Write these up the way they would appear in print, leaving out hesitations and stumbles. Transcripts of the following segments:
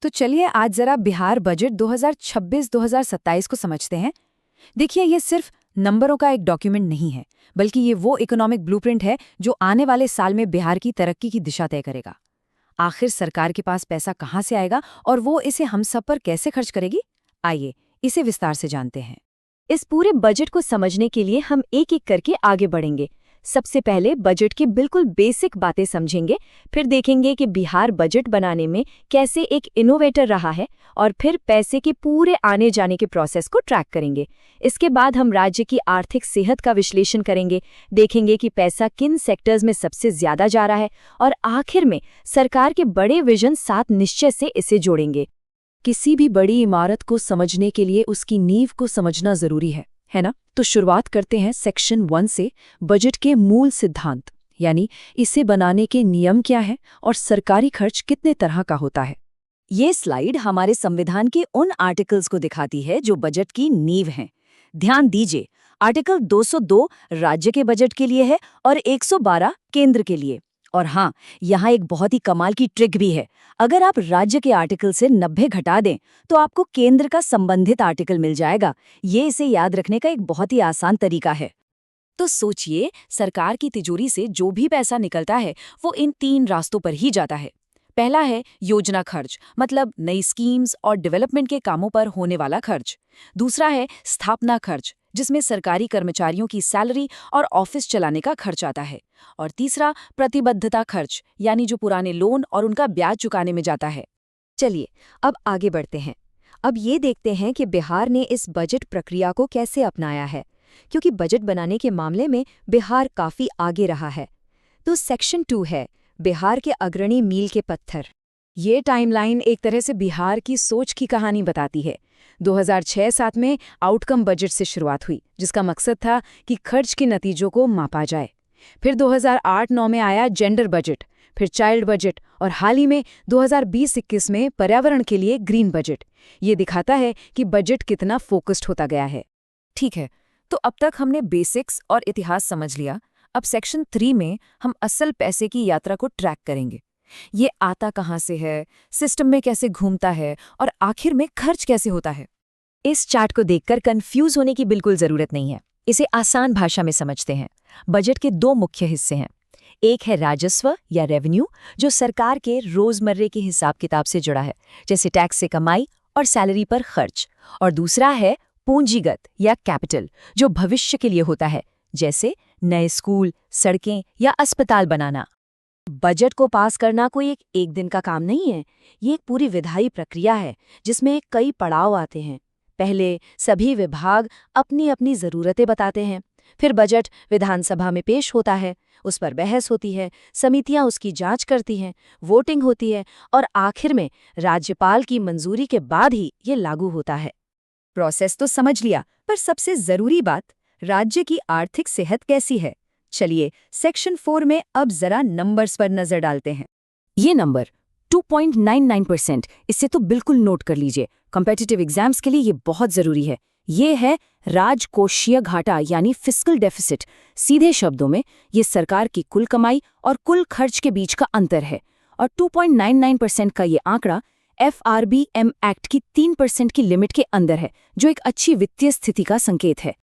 तो चलिए आज जरा बिहार बजट 2026-2027 को समझते हैं। देखिए, ये सिर्फ नंबरों का एक डॉक्यूमेंट नहीं है, बल्कि ये वो इकोनॉमिक ब्लूप्रिंट है जो आने वाले साल में बिहार की तरक्की की दिशा तय करेगा। आखिर सरकार के पास पैसा कहाँ से आएगा और वो इसे हम सब पर कैसे खर्च करेगी? आइए इसे विस्तार से जानते हैं। इस पूरे बजट को समझने के लिए हम एक एक करके आगे बढ़ेंगे। सबसे पहले बजट की बिल्कुल बेसिक बातें समझेंगे, फिर देखेंगे कि बिहार बजट बनाने में कैसे एक इनोवेटर रहा है और फिर पैसे के पूरे आने जाने के प्रोसेस को ट्रैक करेंगे। इसके बाद हम राज्य की आर्थिक सेहत का विश्लेषण करेंगे, देखेंगे कि पैसा किन सेक्टर्स में सबसे ज्यादा जा रहा है और आखिर में सरकार के बड़े विजन 7 निश्चय से इसे जोड़ेंगे। किसी भी बड़ी इमारत को समझने के लिए उसकी नींव को समझना जरूरी है ना? तो शुरुआत करते हैं सेक्शन 1 से, बजट के मूल सिद्धांत, यानी इसे बनाने के नियम क्या है और सरकारी खर्च कितने तरह का होता है। ये स्लाइड हमारे संविधान के उन आर्टिकल्स को दिखाती है जो बजट की नींव हैं। ध्यान दीजिए, आर्टिकल 202 राज्य के बजट के लिए है और 112 केंद्र के लिए। और हाँ, यहाँ एक बहुत ही कमाल की ट्रिक भी है। अगर आप राज्य के आर्टिकल से 90 घटा दें तो आपको केंद्र का संबंधित आर्टिकल मिल जाएगा। ये इसे याद रखने का एक बहुत ही आसान तरीका है। तो सोचिए, सरकार की तिजोरी से जो भी पैसा निकलता है वो इन 3 रास्तों पर ही जाता है। पहला है योजना खर्च, मतलब नई स्कीम्स और डेवलपमेंट के कामों पर होने वाला खर्च। दूसरा है स्थापना खर्च, जिसमें सरकारी कर्मचारियों की सैलरी और ऑफिस चलाने का खर्च आता है। और तीसरा प्रतिबद्धता खर्च, यानी जो पुराने लोन और उनका ब्याज चुकाने में जाता है। चलिए अब आगे बढ़ते हैं। अब ये देखते हैं कि बिहार ने इस बजट प्रक्रिया को कैसे अपनाया है, क्योंकि बजट बनाने के मामले में बिहार काफी आगे रहा है। तो सेक्शन 2 है बिहार के अग्रणी मील के पत्थर। ये टाइमलाइन एक तरह से बिहार की सोच की कहानी बताती है। 2006-07 में आउटकम बजट से शुरुआत हुई, जिसका मकसद था कि खर्च के नतीजों को मापा जाए। फिर 2008-09 में आया जेंडर बजट, फिर चाइल्ड बजट और हाल ही में 2020-21 में पर्यावरण के लिए ग्रीन बजट। ये दिखाता है कि बजट कितना फोकस्ड होता गया है। ठीक है, तो अब तक हमने बेसिक्स और इतिहास समझ लिया। अब सेक्शन 3 में हम असल पैसे की यात्रा को ट्रैक करेंगे। ये आता कहाँ से है, सिस्टम में कैसे घूमता है और आखिर में खर्च कैसे होता है। इस चार्ट को देखकर कंफ्यूज होने की बिल्कुल जरूरत नहीं है। इसे आसान भाषा में समझते हैं। बजट के 2 मुख्य हिस्से हैं। एक है राजस्व या रेवेन्यू, जो सरकार के रोजमर्रे के हिसाब किताब से जुड़ा है, जैसे टैक्स से कमाई और सैलरी पर खर्च। और दूसरा है पूंजीगत या कैपिटल, जो भविष्य के लिए होता है, जैसे नए स्कूल, सड़कें या अस्पताल बनाना। बजट को पास करना कोई एक दिन का काम नहीं है। ये एक पूरी विधायी प्रक्रिया है जिसमें कई पड़ाव आते हैं। पहले सभी विभाग अपनी अपनी ज़रूरतें बताते हैं, फिर बजट विधानसभा में पेश होता है, उस पर बहस होती है, समितियां उसकी जांच करती हैं, वोटिंग होती है और आखिर में राज्यपाल की मंजूरी के बाद ही ये लागू होता है। प्रोसेस तो समझ लिया, पर सबसे जरूरी बात, राज्य की आर्थिक सेहत कैसी है। चलिए सेक्शन 4 में अब जरा नंबर्स पर नजर डालते हैं। ये नंबर 2.99%, इससे तो बिल्कुल नोट कर लीजिए। कॉम्पिटिटिव एग्जाम्स के लिए ये बहुत जरूरी है। ये है राजकोषीय घाटा, यानी फिस्कल डेफिसिट। सीधे शब्दों में ये सरकार की कुल कमाई और कुल खर्च के बीच का अंतर है। और 2.99% का ये आंकड़ा FRBM एक्ट की 3% की लिमिट के अंदर है, जो एक अच्छी वित्तीय स्थिति का संकेत है।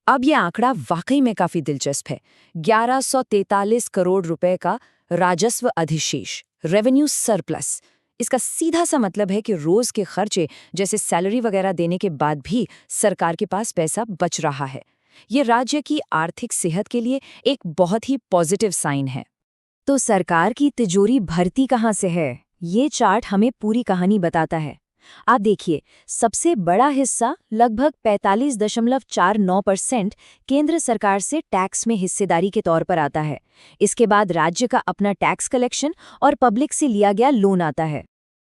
अब ये आंकड़ा वाकई में काफी दिलचस्प है। 1143 करोड़ रुपए का राजस्व अधिशेष, रेवेन्यू सरप्लस। इसका सीधा सा मतलब है कि रोज के खर्चे जैसे सैलरी वगैरह देने के बाद भी सरकार के पास पैसा बच रहा है। ये राज्य की आर्थिक सेहत के लिए एक बहुत ही पॉजिटिव साइन है। तो सरकार की तिजोरी भरती कहाँ से है? ये चार्ट हमें पूरी कहानी बताता है। आप देखिए, सबसे बड़ा हिस्सा लगभग 45.49% केंद्र सरकार से टैक्स में हिस्सेदारी के तौर पर आता है। इसके बाद राज्य का अपना टैक्स कलेक्शन और पब्लिक से लिया गया लोन आता है।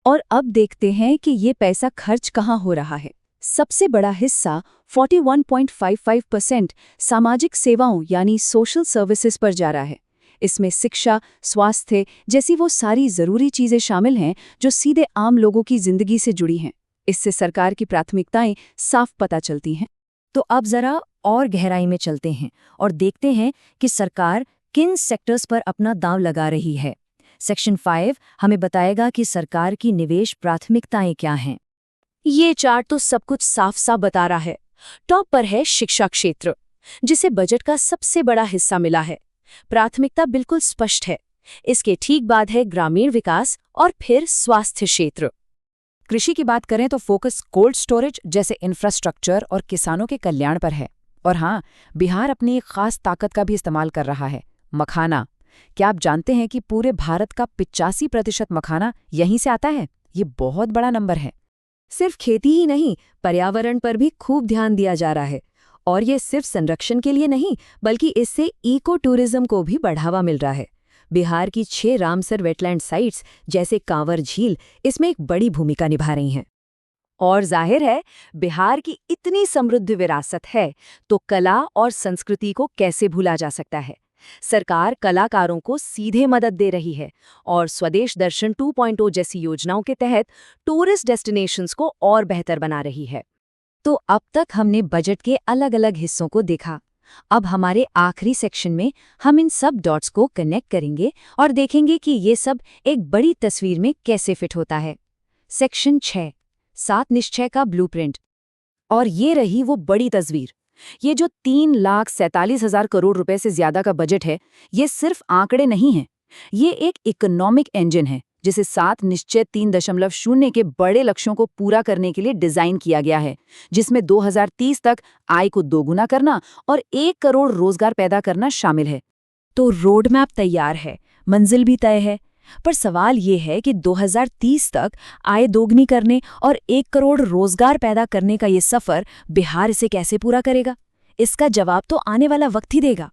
और अब देखते हैं कि ये पैसा खर्च कहाँ हो रहा है। सबसे बड़ा हिस्सा 41.55% सामाजिक सेवाओं यानी सोशल सर्विसेज पर जा रहा है। इसमें शिक्षा, स्वास्थ्य जैसी वो सारी जरूरी चीजें शामिल हैं जो सीधे आम लोगों की जिंदगी से जुड़ी हैं। इससे सरकार की प्राथमिकताएं साफ पता चलती हैं। तो अब जरा और गहराई में चलते हैं और देखते हैं कि सरकार किन सेक्टर्स पर अपना दांव लगा रही है। सेक्शन 5 हमें बताएगा कि सरकार की निवेश प्राथमिकताएं क्या हैं। ये चार्ट तो सब कुछ साफ साफ बता रहा है। टॉप पर है शिक्षा क्षेत्र, जिसे बजट का सबसे बड़ा हिस्सा मिला है। प्राथमिकता बिल्कुल स्पष्ट है। इसके ठीक बाद है ग्रामीण विकास और फिर स्वास्थ्य क्षेत्र। कृषि की बात करें तो फोकस कोल्ड स्टोरेज जैसे इंफ्रास्ट्रक्चर और किसानों के कल्याण पर है। और हाँ, बिहार अपनी एक खास ताकत का भी इस्तेमाल कर रहा है, मखाना। क्या आप जानते हैं कि पूरे भारत का 85% मखाना यहीं से आता है? ये बहुत बड़ा नंबर है। सिर्फ खेती ही नहीं, पर्यावरण पर भी खूब ध्यान दिया जा रहा है। और ये सिर्फ संरक्षण के लिए नहीं, बल्कि इससे इको टूरिज्म को भी बढ़ावा मिल रहा है। बिहार की 6 रामसर वेटलैंड साइट्स जैसे कांवर झील इसमें एक बड़ी भूमिका निभा रही हैं। और जाहिर है, बिहार की इतनी समृद्ध विरासत है तो कला और संस्कृति को कैसे भूला जा सकता है। सरकार कलाकारों को सीधे मदद दे रही है और स्वदेश दर्शन 2.0 जैसी योजनाओं के तहत टूरिस्ट डेस्टिनेशंस को और बेहतर बना रही है। तो अब तक हमने बजट के अलग-अलग हिस्सों को देखा। अब हमारे आखिरी सेक्शन में हम इन सब डॉट्स को कनेक्ट करेंगे और देखेंगे कि ये सब एक बड़ी तस्वीर में कैसे फिट होता है। सेक्शन 6, 7 निश्चय का ब्लूप्रिंट। और ये रही वो बड़ी तस्वीर। ये जो 3,47,000 करोड़ रुपए से ज्यादा का बजट है, ये सिर्फ आंकड़े नहीं हैं। ये एक इकोनॉमिक इंजन है जिसे 7 निश्चय 3.0 के बड़े लक्ष्यों को पूरा करने के लिए डिजाइन किया गया है, जिसमें 2030 तक आय को दोगुना करना और 1 करोड़ रोजगार पैदा करना शामिल है। तो रोड मैप तैयार है, मंजिल भी तय है, पर सवाल ये है कि 2030 तक आय दोगुनी करने और 1 करोड़ रोजगार पैदा करने का ये सफर बिहार इसे कैसे पूरा करेगा? इसका जवाब तो आने वाला वक्त ही देगा।